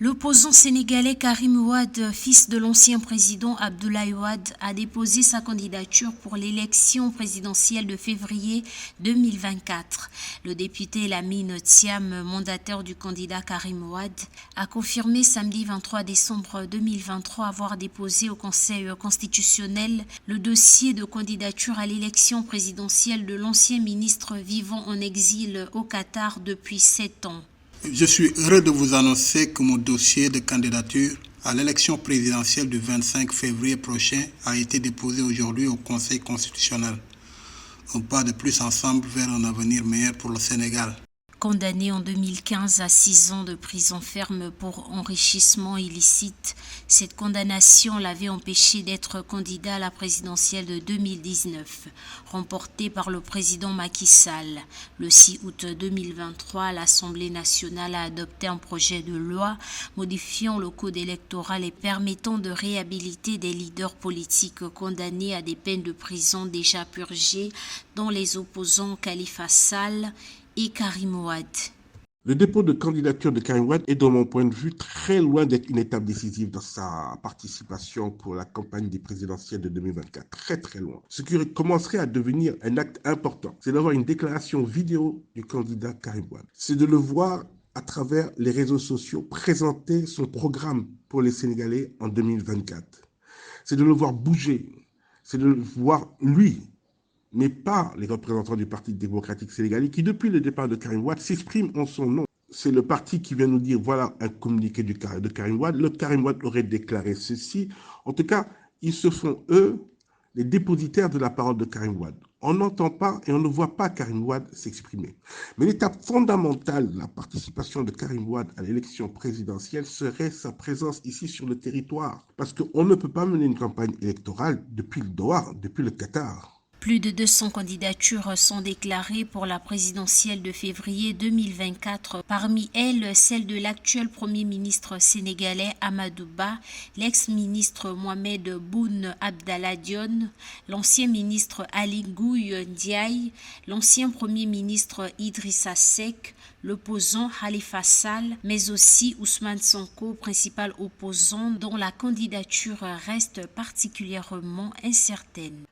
L'opposant sénégalais Karim Wade, fils de l'ancien président Abdoulaye Wade, a déposé sa candidature pour l'élection présidentielle de février 2024. Le député Lamine Thiam, mandataire du candidat Karim Wade, a confirmé samedi 23 décembre 2023 avoir déposé au Conseil constitutionnel le dossier de candidature à l'élection présidentielle de l'ancien ministre vivant en exil au Qatar depuis 7 ans. Je suis heureux de vous annoncer que mon dossier de candidature à l'élection présidentielle du 25 février prochain a été déposé aujourd'hui au Conseil constitutionnel. Un pas de plus ensemble vers un avenir meilleur pour le Sénégal. Condamné en 2015 à 6 ans de prison ferme pour enrichissement illicite, cette condamnation l'avait empêché d'être candidat à la présidentielle de 2019, remportée par le président Macky Sall. Le 6 août 2023, l'Assemblée nationale a adopté un projet de loi modifiant le code électoral et permettant de réhabiliter des leaders politiques condamnés à des peines de prison déjà purgées, dont les opposants Khalifa Sall et Karim Wade. Le dépôt de candidature de Karim Wade est, de mon point de vue, très loin d'être une étape décisive dans sa participation pour la campagne des présidentielles de 2024. Très loin. Ce qui commencerait à devenir un acte important, c'est d'avoir une déclaration vidéo du candidat Karim Wade. C'est de le voir à travers les réseaux sociaux présenter son programme pour les Sénégalais en 2024. C'est de le voir bouger. C'est de le voir, lui, mais pas les représentants du Parti démocratique sénégalais qui, depuis le départ de Karim Wade, s'expriment en son nom. C'est le parti qui vient nous dire, voilà un communiqué de Karim Wade. Le Karim Wade aurait déclaré ceci. En tout cas, ils se font, eux, les dépositaires de la parole de Karim Wade. On n'entend pas et on ne voit pas Karim Wade s'exprimer. Mais l'étape fondamentale de la participation de Karim Wade à l'élection présidentielle serait sa présence ici sur le territoire. Parce qu'on ne peut pas mener une campagne électorale depuis le Doha, depuis le Qatar. Plus de 200 candidatures sont déclarées pour la présidentielle de février 2024. Parmi elles, celle de l'actuel Premier ministre sénégalais Amadou Ba, l'ex-ministre Mohamed Boun Abdallah Dionne, l'ancien ministre Ali Ngouille Ndiaye, l'ancien Premier ministre Idrissa Seck, l'opposant Khalifa Sall, mais aussi Ousmane Sonko, principal opposant dont la candidature reste particulièrement incertaine.